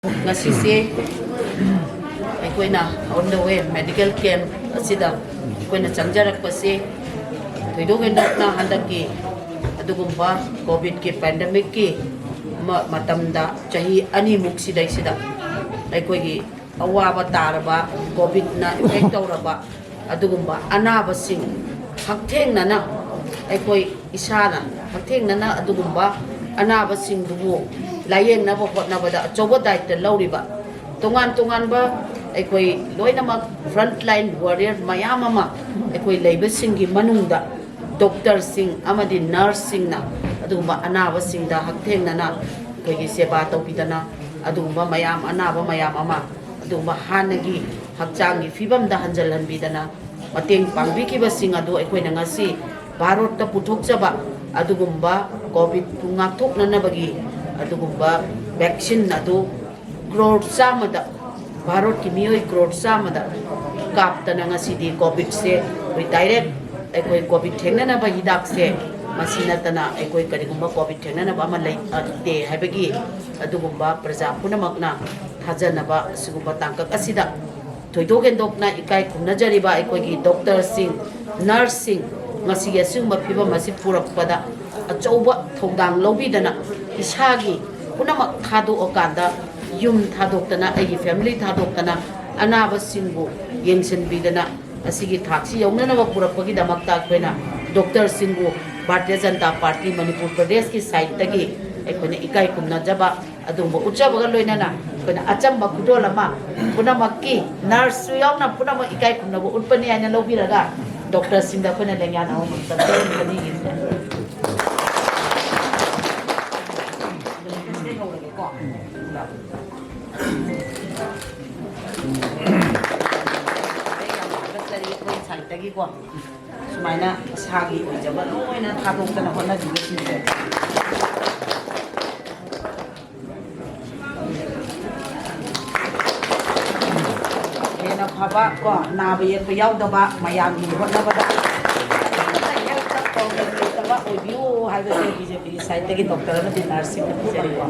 Ngasisi aikoina on the way medical camp asida aikoina changjarakpasi thoidogena handaki adugumba covid ki pandemic ki matamda chahi ani muksida sida aikoigi awaba taraba covid na effect tawraba adugumba anaba sing haktengnana aikoi isana haktengnana adugumba anaba sing dubu layeng na hotnabada achoba daita lauriba tongan ba aikoi loinamak frontline warrior mayam ama aikoi leibasingi manungda doctor sing amadi nurse sing na adugumba anaba sing da haktengnana koigi seba tawpidana adugumba mayam anaba mayam ama adugumba hanagi hakchangi fibam da hanjalhanbidana mateng pangbikiba sing adu aikoi na ngasi Bharat ta puthokjaba adugumba covid ngakthoknanabagi adugumba vaccine adu crore samada Bharat ki miyoi crore samada kaptana ngasidi covid se direct ekoi covid thengnana ba hidak se masina tana ekoi karigumba covid thengnana ba malai te habagi adugumba praja punamakna thajana ba sigumba tangkak asida thoidogendokna ikai khumnajariba ekoi gi doctor sing nurse sing ngasi yasung mapiba masi purakpada achauba thongdang lobidana isagi punamak thado okanda yum thadoktana ai family thadoktana anaba singbu yengsen bidana asigi thaksi yawnana ba purakpagi damakta khoina doctor singbu Bharatiya Janata Party Manipur Pradesh ki side tagi ekone ikai kumna jaba adumba uchabaga loinana kona achamba kudolama punamakki nurse yawna punamak ikai kumna bu utpani ana lobiraga Doctor Sinda ko na lang yan ako magsabi ng kanigin. Tagi ko. Sumay na sagi ko. Jaban mo na tatong ka na ko na dito siya. Haba ko nabiyan ko yaw daba mayami ko na bada taba review hay ba BJP site tagi doctor na din nursing na sari ko